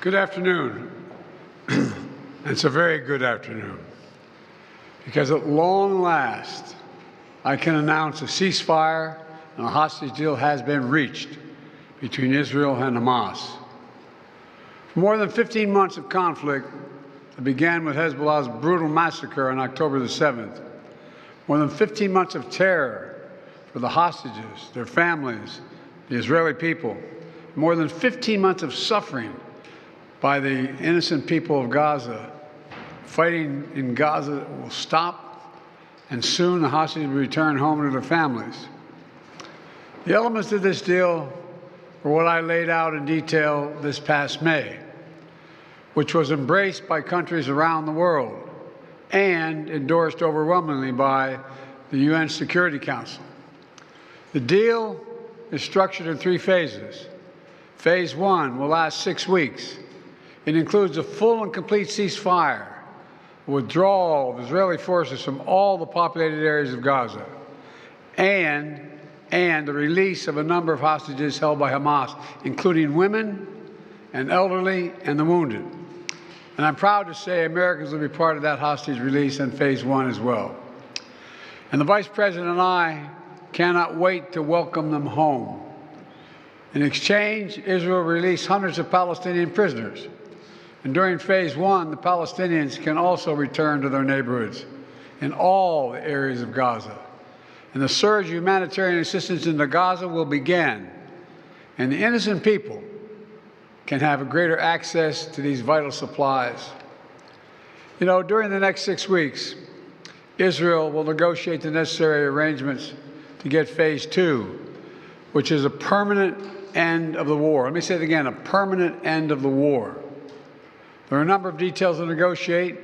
Good afternoon. It's a very good afternoon, because at long last, I can announce a ceasefire and a hostage deal has been reached between Israel and Hamas. For more than 15 months of conflict that began with Hezbollah's brutal massacre on October the 7th, more than 15 months of terror for the hostages, their families, the Israeli people, more than 15 months of suffering by the innocent people of Gaza. Fighting in Gaza will stop, and soon the hostages will return home to their families. The elements of this deal were what I laid out in detail this past May, which was embraced by countries around the world and endorsed overwhelmingly by the UN Security Council. The deal is structured in 3 phases. Phase 1 will last 6 weeks. It includes a full and complete ceasefire, withdrawal of Israeli forces from all the populated areas of Gaza, and the release of a number of hostages held by Hamas, including women and elderly and the wounded. And I'm proud to say Americans will be part of that hostage release in Phase 1 as well. And the Vice President and I cannot wait to welcome them home. In exchange, Israel released hundreds of Palestinian prisoners. And during Phase 1, the Palestinians can also return to their neighborhoods in all the areas of Gaza. And the surge of humanitarian assistance into Gaza will begin. And the innocent people can have a greater access to these vital supplies. You know, during the next 6 weeks, Israel will negotiate the necessary arrangements to get Phase 2, which is a permanent end of the war. Let me say it again, a permanent end of the war. There are a number of details to negotiate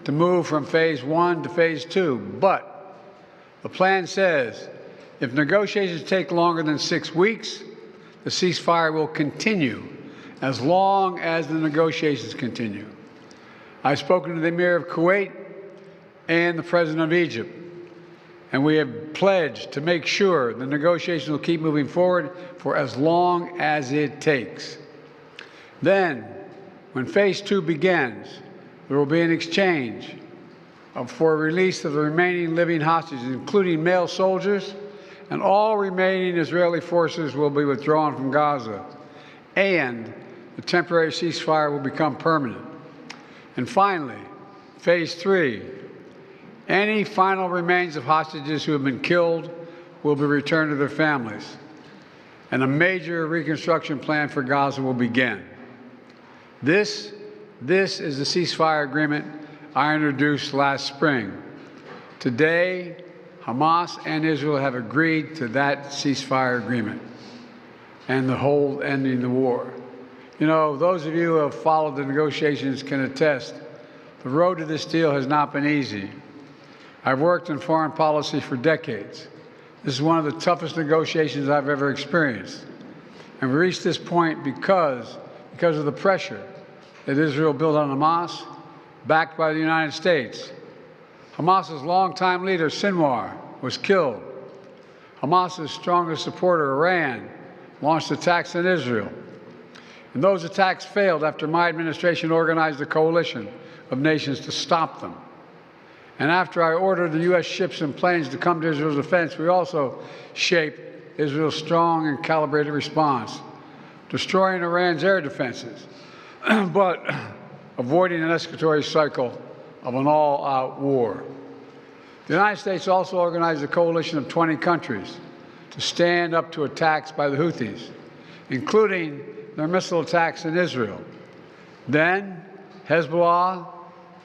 to move from Phase 1 to Phase 2, but the plan says if negotiations take longer than 6 weeks, the ceasefire will continue as long as the negotiations continue. I've spoken to the Emir of Kuwait and the President of Egypt, and we have pledged to make sure the negotiations will keep moving forward for as long as it takes. Then, when Phase 2 begins, there will be an exchange for release of the remaining living hostages, including male soldiers, and all remaining Israeli forces will be withdrawn from Gaza, and the temporary ceasefire will become permanent. And finally, Phase 3, any final remains of hostages who have been killed will be returned to their families, and a major reconstruction plan for Gaza will begin. This is the ceasefire agreement I introduced last spring. Today, Hamas and Israel have agreed to that ceasefire agreement and the whole ending the war. You know, those of you who have followed the negotiations can attest, the road to this deal has not been easy. I've worked in foreign policy for decades. This is one of the toughest negotiations I've ever experienced. And we reached this point because of the pressure that Israel built on Hamas, backed by the United States. Hamas's longtime leader, Sinwar, was killed. Hamas's strongest supporter, Iran, launched attacks on Israel. And those attacks failed after my administration organized a coalition of nations to stop them. And after I ordered the U.S. ships and planes to come to Israel's defense, we also shaped Israel's strong and calibrated response, destroying Iran's air defenses, but avoiding an escalatory cycle of an all-out war. The United States also organized a coalition of 20 countries to stand up to attacks by the Houthis, including their missile attacks in Israel. Then Hezbollah,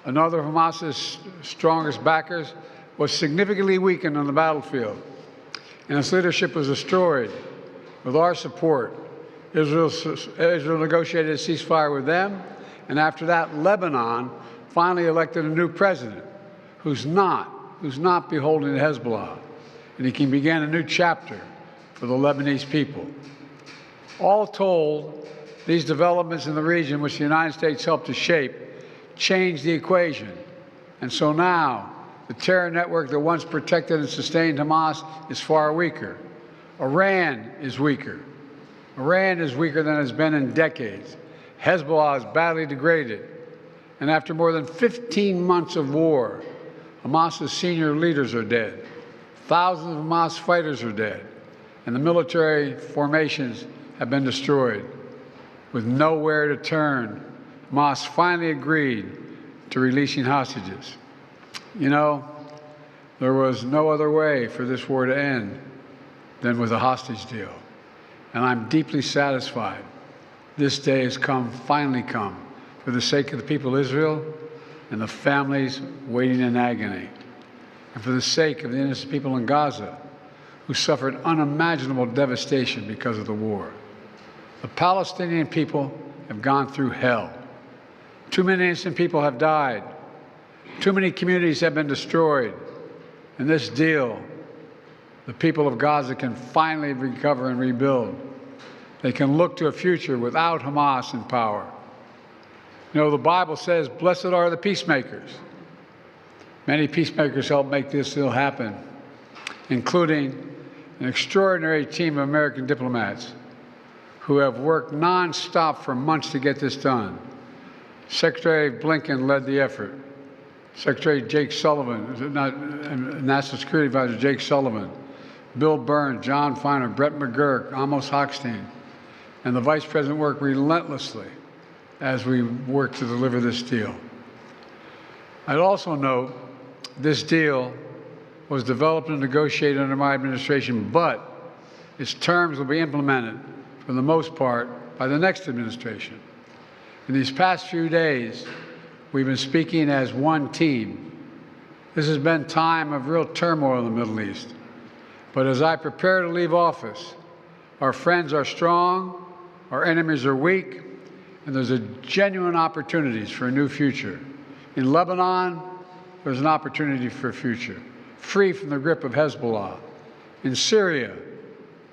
another of Hamas's strongest backers, was significantly weakened on the battlefield, and its leadership was destroyed. With our support, Israel negotiated a ceasefire with them, and after that, Lebanon finally elected a new president who's not beholden to Hezbollah, and he can begin a new chapter for the Lebanese people. All told, these developments in the region, which the United States helped to shape, changed the equation. And so now, the terror network that once protected and sustained Hamas is far weaker. Iran is weaker. Iran is weaker than it's been in decades. Hezbollah is badly degraded, and after more than 15 months of war, Hamas's senior leaders are dead. Thousands of Hamas fighters are dead, and the military formations have been destroyed. With nowhere to turn, Hamas finally agreed to releasing hostages. You know, there was no other way for this war to end than with a hostage deal. And I'm deeply satisfied this day has finally come, for the sake of the people of Israel and the families waiting in agony, and for the sake of the innocent people in Gaza who suffered unimaginable devastation because of the war. The Palestinian people have gone through hell. Too many innocent people have died. Too many communities have been destroyed. In this deal, the people of Gaza can finally recover and rebuild. They can look to a future without Hamas in power. You know, the Bible says, "Blessed are the peacemakers." Many peacemakers helped make this deal happen, including an extraordinary team of American diplomats who have worked nonstop for months to get this done. Secretary Blinken led the effort. Secretary Jake Sullivan, National Security Advisor Jake Sullivan, Bill Burns, John Feiner, Brett McGurk, Amos Hochstein, and the Vice President worked relentlessly as we work to deliver this deal. I'd also note this deal was developed and negotiated under my administration, but its terms will be implemented, for the most part, by the next administration. In these past few days, we've been speaking as one team. This has been a time of real turmoil in the Middle East. But as I prepare to leave office, our friends are strong, our enemies are weak, and there's genuine opportunities for a new future. In Lebanon, there's an opportunity for a future, free from the grip of Hezbollah. In Syria,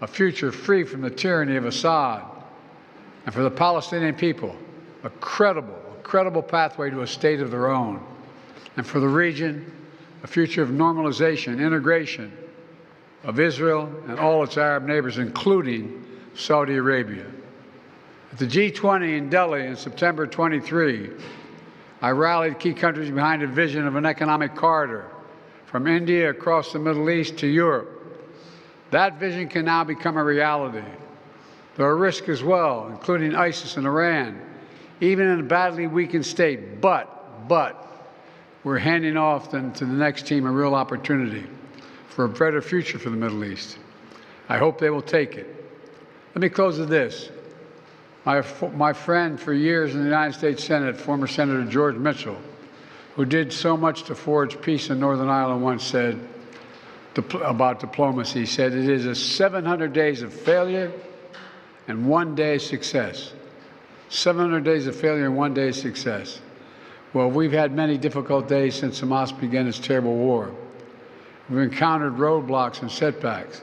a future free from the tyranny of Assad. And for the Palestinian people, a credible pathway to a state of their own. And for the region, a future of normalization, integration of Israel and all its Arab neighbors, including Saudi Arabia. At the G20 in Delhi in September 23, I rallied key countries behind a vision of an economic corridor from India across the Middle East to Europe. That vision can now become a reality. There are risks as well, including ISIS and Iran, even in a badly weakened state. But we're handing off to the next team a real opportunity for a better future for the Middle East. I hope they will take it. Let me close with this. My friend for years in the United States Senate, former Senator George Mitchell, who did so much to forge peace in Northern Ireland, once said about diplomacy, he said, "It is a 700 days of failure and 1 day of success." 700 days of failure and 1 day of success. Well, we've had many difficult days since Hamas began its terrible war. We've encountered roadblocks and setbacks.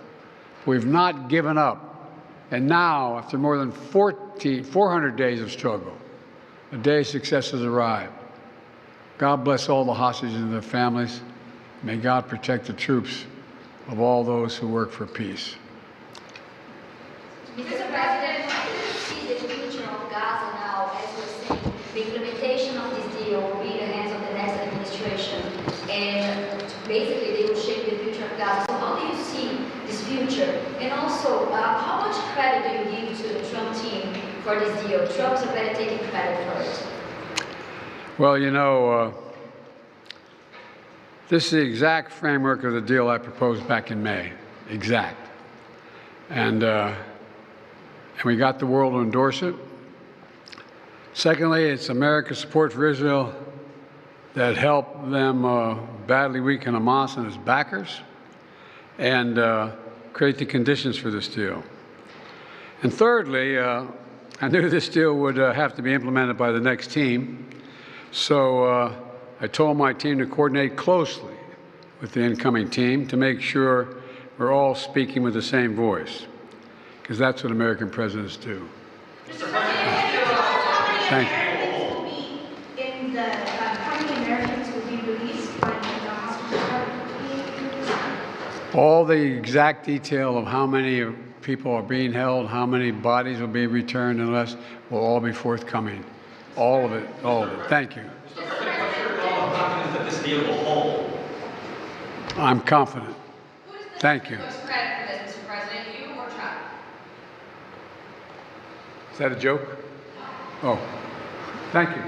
We've not given up. And now, after more than 400 days of struggle, a day of success has arrived. God bless all the hostages and their families. May God protect the troops of all those who work for peace. Mr. President, how do you see the future of Gaza now, as we're saying? The implementation of this deal will be in the hands of the next administration, and basically they will shape the future of Gaza. So how do you see this future? And also, how much credit do you give to the Trump team for this deal? Trump's already taking credit for it. Well, you know, this is the exact framework of the deal I proposed back in May. Exact. And we got the world to endorse it. Secondly, it's America's support for Israel that helped them badly weaken Hamas and its backers and create the conditions for this deal. And thirdly, I knew this deal would have to be implemented by the next team, so I told my team to coordinate closely with the incoming team to make sure we're all speaking with the same voice, because that's what American presidents do. Mr. President, thank you. In the how many Americans will be released when the hospital? All the exact detail of how many people are being held, how many bodies will be returned and less, will all be forthcoming. All of it, all of it. Thank you. Mr. President, what's your level of confidence that this deal will hold? I'm confident. Who does the Thank you. most credit for this, Mr. President, you or Trump? Is that a joke? Oh, thank you.